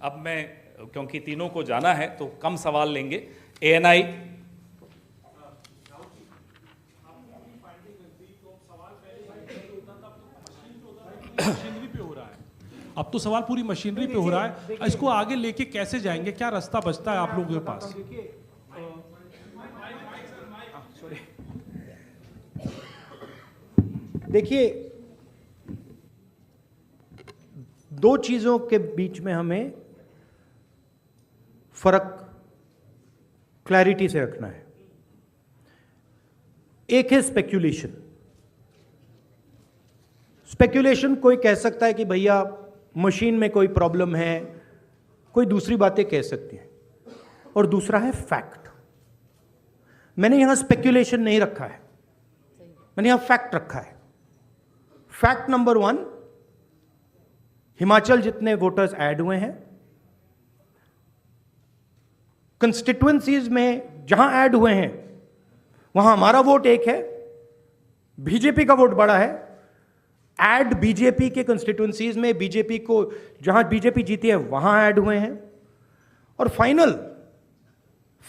अब मैं, क्योंकि तीनों को जाना है तो कम सवाल लेंगे। एएनआई। मशीनरी पे हो रहा है, अब तो सवाल पूरी मशीनरी पे हो रहा है। इसको आगे लेके कैसे जाएंगे, क्या रास्ता बचता है आप लोगों के पास? देखिए, दो चीजों के बीच में हमें फर्क क्लैरिटी से रखना है। एक है स्पेक्यूलेशन। स्पेक्यूलेशन कोई कह सकता है कि भैया मशीन में कोई प्रॉब्लम है, कोई दूसरी बातें कह सकती है, और दूसरा है फैक्ट। मैंने यहां स्पेक्यूलेशन नहीं रखा है, मैंने यहां फैक्ट रखा है। फैक्ट नंबर 1, हिमाचल जितने वोटर्स ऐड हुए हैं, कंस्टिट्युएंसीज में जहां ऐड हुए हैं वहां हमारा वोट एक है, बीजेपी का वोट बड़ा है। ऐड बीजेपी के कंस्टिट्युएंसीज में बीजेपी को जहां बीजेपी जीती है वहां ऐड हुए हैं। और फाइनल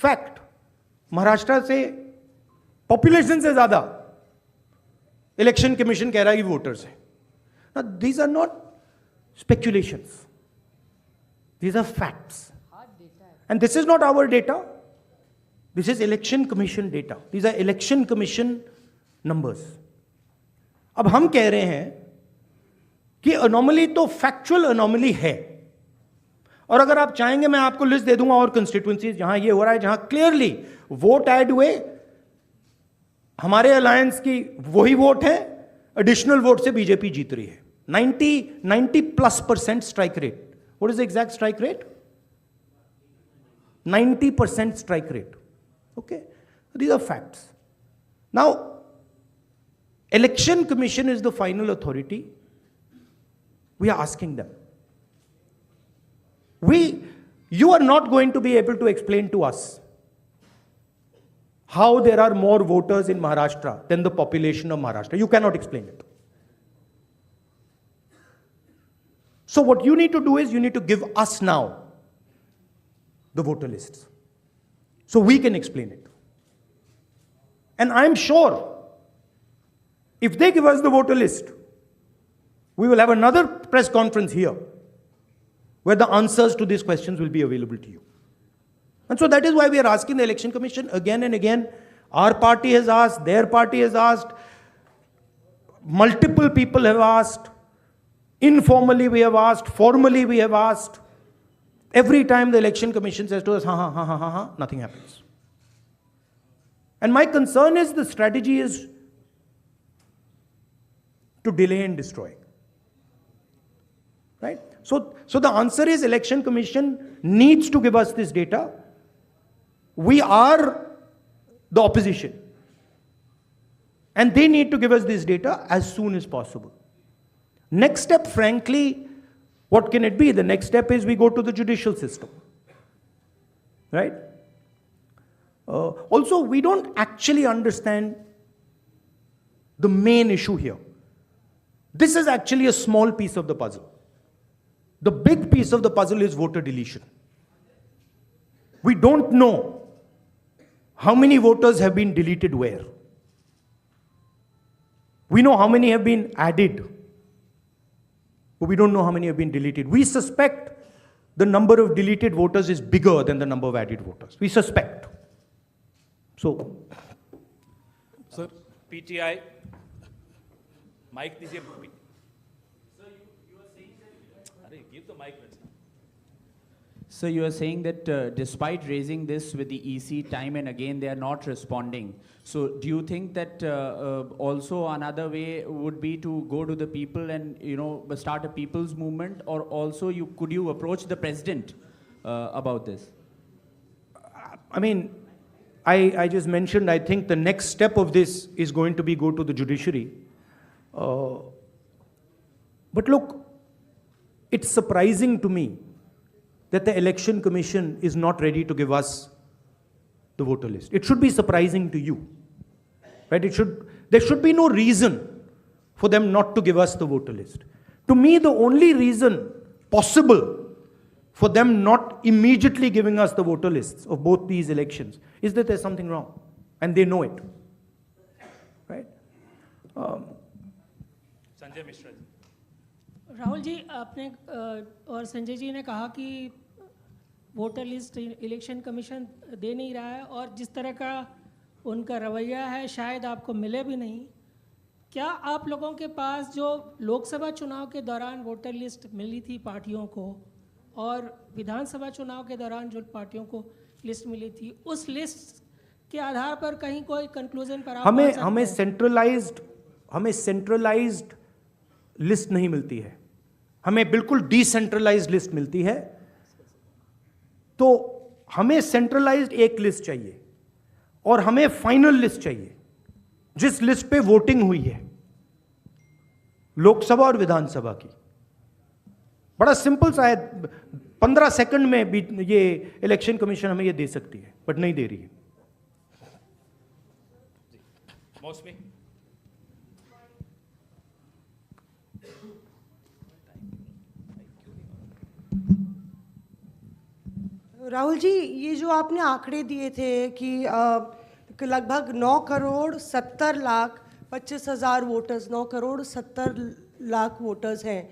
फैक्ट, महाराष्ट्र से पॉपुलेशन से ज्यादा इलेक्शन कमीशन कह रहा है कि वोटर्स है। Now, these are not speculations. These are facts. And this is not our data. This is election commission data. These are election commission numbers. अब हम कह रहे हैं कि अनोमली तो फैक्चुअल अनोमली है, और अगर आप चाहेंगे मैं आपको लिस्ट दे दूंगा और कंस्टिट्यूएंसीज जहां ये हो रहा है, जहां क्लियरली वोट ऐड हुए, हमारे अलायंस की वही वोट है, एडिशनल वोट से बीजेपी जीत रही है। 90+ strike rate. What is the exact strike rate? 90% strike rate. Okay, these are facts. Now, election commission is the final authority. We are asking them. You are not going to be able to explain to us how there are more voters in Maharashtra than the population of Maharashtra. You cannot explain it. So what you need to do is you need to give us now the voter lists, so we can explain it. And I'm sure if they give us the voter list, we will have another press conference here where the answers to these questions will be available to you. And so that is why we are asking the election commission again and again. Our party has asked, their party has asked, multiple people have asked, informally we have asked, formally we have asked. Every time the election commission says to us, nothing happens. And my concern is the strategy is to delay and destroy. Right? So the answer is election commission needs to give us this data. We are the opposition. And they need to give us this data as soon as possible. Next step, frankly, what can it be? The next step is we go to the judicial system, right? Also, we don't actually understand the main issue here. This is actually a small piece of the puzzle. The big piece of the puzzle is voter deletion. We don't know how many voters have been deleted where. We know how many have been added, but we don't know how many have been deleted. We suspect the number of deleted voters is bigger than the number of added voters. We suspect. So, Sir, PTI, mic दीजिए. Sir, you are saying that. अरे, give the mic. So you are saying that despite raising this with the EC time and again, they are not responding. So do you think that also another way would be to go to the people and start a people's movement, or also could you approach the president about this? I mean, I just mentioned, I think the next step of this is going to be go to the judiciary. But look, it's surprising to me that the election commission is not ready to give us the voter list. It should be surprising to you, right? There should be no reason for them not to give us the voter list. To me, the only reason possible for them not immediately giving us the voter lists of both these elections is that there's something wrong, and they know it, right? Sanjay Mishra ji. Rahul ji, आपने और संजय जी ने कहा कि voter list election commission दे नहीं रहा है, और जिस तरह का उनका रवैया है शायद आपको मिले भी नहीं। क्या आप लोगों के पास जो लोकसभा चुनाव के दौरान वोटर लिस्ट मिली थी पार्टियों को, और विधानसभा चुनाव के दौरान जो पार्टियों को लिस्ट मिली थी, उस लिस्ट के आधार पर कहीं कोई कंक्लूजन पर आप पहुंच सकते हैं? हमें सेंट्रलाइज्ड लिस्ट नहीं मिलती है, हमें बिल्कुल डिसेंट्रलाइज्ड लिस्ट मिलती है। तो हमें सेंट्रलाइज्ड एक लिस्ट चाहिए और हमें फाइनल लिस्ट चाहिए जिस लिस्ट पे वोटिंग हुई है लोकसभा और विधानसभा की। बड़ा सिंपल सा है, 15 सेकंड में भी ये इलेक्शन कमीशन हमें ये दे सकती है, बट नहीं दे रही है। मौसमी। राहुल जी, ये जो आपने आंकड़े दिए थे कि लगभग 9 करोड़ 70 लाख 25,000 वोटर्स, 9 करोड़ 70 लाख वोटर्स हैं,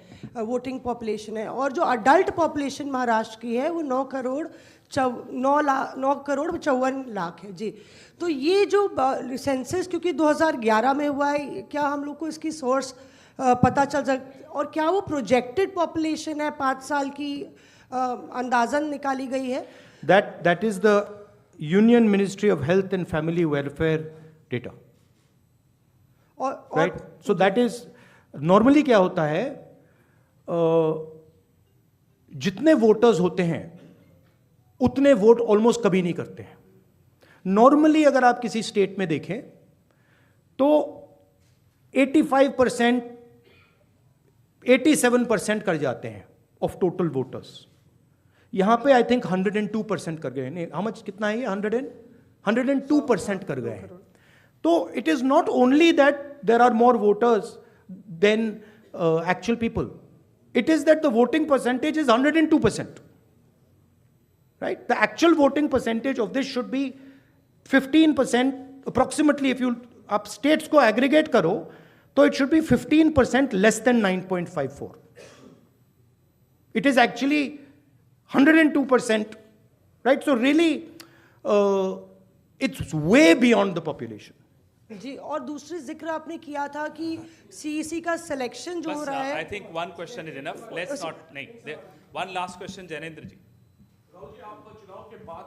वोटिंग पॉपुलेशन है, और जो अडल्ट पॉपुलेशन महाराष्ट्र की है वो 9 करोड़ 54 लाख है जी। तो ये जो सेंसस क्योंकि 2011 में हुआ है, क्या हम लोग को इसकी सोर्स पता चल सकता, और क्या वो प्रोजेक्टेड पॉपुलेशन है 5 साल की अंदाजन निकाली गई है? That is the Union Ministry of Health and Family Welfare data. Right? So that is normally क्या होता है, जितने वोटर्स होते हैं उतने वोट ऑलमोस्ट कभी नहीं करते हैं। नॉर्मली अगर आप किसी स्टेट में देखें तो 85%, 87% कर जाते हैं ऑफ टोटल वोटर्स। यहां पे आई थिंक 102% कर गए हैं। हाउ मच, कितना है ये? 102% कर गए हैं। तो it is not only that there are more voters than actual people, it is that the voting percentage is 102%, right? The actual voting percentage of this should be 15% approximately. If you आप states को aggregate करो तो it should be 15% less than 9.54. It is actually 102%, right? So really, it's way beyond the population. जी, और दूसरी जिक्र आपने किया था कि सीईसी का सिलेक्शन जो हो रहा है। I think one question is enough, let's not, नहीं, वन लास्ट क्वेश्चन। जैनेंद्र जी। राहुल जी, आप चुनाव के बाद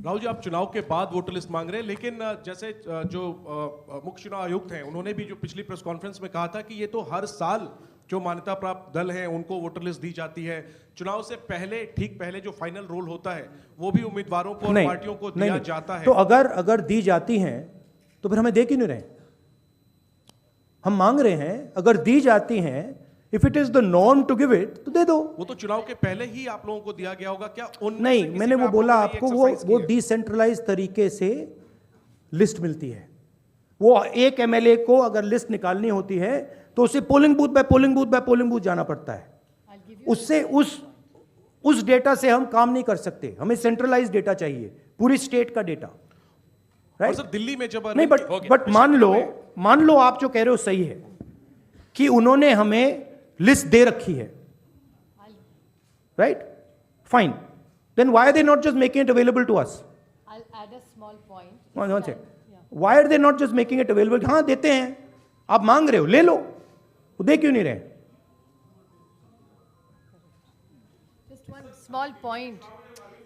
राहुल जी, आप चुनाव के बाद वोटर लिस्ट मांग रहे हैं, लेकिन जैसे जो मुख्य चुनाव आयुक्त हैं उन्होंने भी जो पिछली प्रेस कॉन्फ्रेंस में कहा था कि ये तो हर साल जो मान्यता प्राप्त दल हैं उनको वोटर लिस्ट दी जाती है। चुनाव से पहले, ठीक पहले जो फाइनल रोल होता है वो भी उम्मीदवारों को और पार्टियों को दिया जाता है। तो अगर दी जाती हैं तो फिर हमें दे क्यों नहीं रहे? हम मांग रहे हैं, अगर दी जाती हैं, if it is the norm to give it, तो दे दो। वो तो चुनाव के पहले ही आप लोगों को दिया गया होगा क्या? नहीं, मैंने वो बोला आपको, वो डिसेंट्रलाइज तरीके से लिस्ट मिलती है। वो एक एमएलए को अगर लिस्ट निकालनी होती है तो उसे polling booth by polling booth by polling booth जाना पड़ता है। उससे उस डेटा से हम काम नहीं कर सकते, हमें सेंट्रलाइज डेटा चाहिए, पूरी स्टेट का डेटा, राइट? सर, दिल्ली में जब नहीं, बट मान लो आप जो कह रहे हो सही है कि उन्होंने हमें लिस्ट दे रखी है, right? Fine, then why are they not just making it available to us? I'll add a small point. One second. Why are they not just making it available? हाँ, देते हैं, आप मांग रहे हो, ले लो, वो दे क्यों नहीं रहे? Just one small point.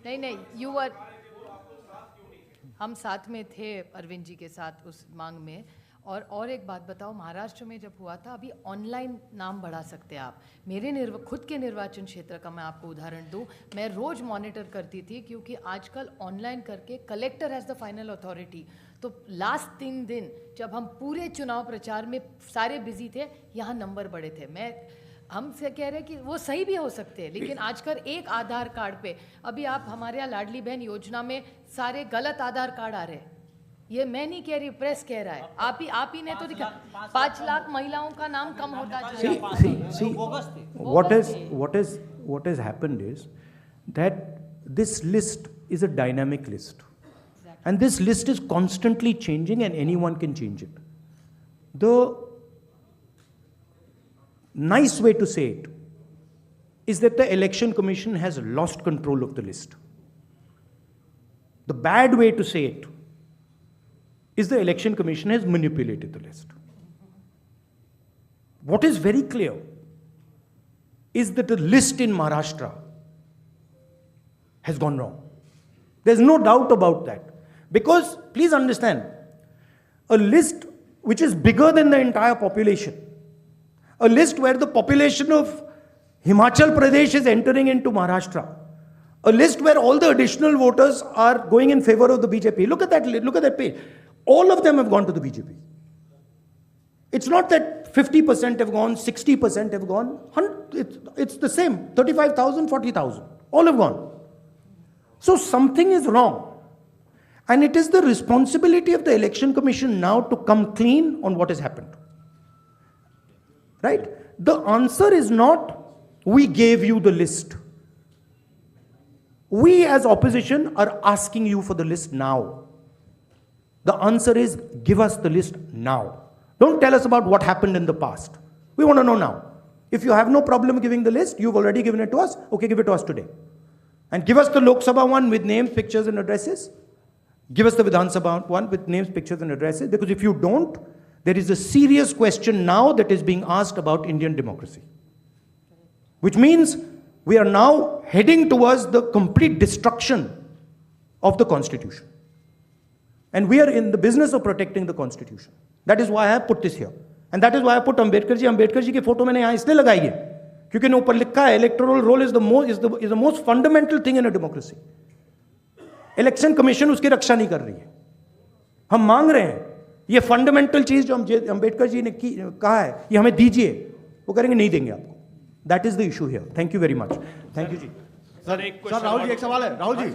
नहीं, you were, हम साथ में थे अरविंद जी के साथ उस मांग में। और एक बात बताओ, महाराष्ट्र में जब हुआ था, अभी ऑनलाइन नाम बढ़ा सकते हैं आप। मेरे खुद के निर्वाचन क्षेत्र का मैं आपको उदाहरण दूं, मैं रोज मॉनिटर करती थी क्योंकि आजकल ऑनलाइन करके collector has the final authority. तो लास्ट 3 दिन जब हम पूरे चुनाव प्रचार में सारे बिजी थे, यहाँ नंबर बढ़े थे। हम से कह रहे हैं कि वो सही भी हो सकते हैं, लेकिन आजकल एक आधार कार्ड पे, अभी आप हमारे यहाँ लाडली बहन योजना में सारे गलत आधार कार्ड आ रहे हैं। ये मैं नहीं कह रही, प्रेस कह रहा है। आप ही ने तो दिखा, 5 लाख महिलाओं का नाम कम होता जा रहा है। See, what is what has happened is that this list is a dynamic list. And this list is constantly changing and anyone can change it. The nice way to say it is that the Election Commission has lost control of the list. The bad way to say it is the Election Commission has manipulated the list. What is very clear is that the list in Maharashtra has gone wrong. There's no doubt about that. Because, please understand, a list which is bigger than the entire population, a list where the population of Himachal Pradesh is entering into Maharashtra, a list where all the additional voters are going in favor of the BJP. Look at that page. All of them have gone to the BJP. It's not that 50% have gone, 60% have gone. It's the same. 35,000, 40,000. All have gone. So something is wrong. And it is the responsibility of the Election Commission now to come clean on what has happened. Right? The answer is not, we gave you the list. We as opposition are asking you for the list now. The answer is, give us the list now. Don't tell us about what happened in the past. We want to know now. If you have no problem giving the list, you've already given it to us, okay, give it to us today. And give us the Lok Sabha one with names, pictures and addresses. Give us the Vidhan Sabha one with names, pictures and addresses. Because if you don't, there is a serious question now that is being asked about Indian democracy. Which means we are now heading towards the complete destruction of the Constitution. And we are in the business of protecting the Constitution. That is why I have put this here. And that is why I put Ambedkar ji. Ambedkar ji की photo मैंने यहाँ इसलिए लगाई है क्योंकि ने ऊपर लिखा है electoral roll is the most fundamental thing in a democracy. Election commission उसकी रक्षा नहीं कर रही है. हम मांग रहे हैं ये फंडामेंटल चीज जो अंबेडकर जी ने कहा है ये हमें दीजिए. वो करेंगे नहीं देंगे आपको. That is the issue here. Thank you very much. Thank you जी. सर राहुल जी एक सवाल है. राहुल जी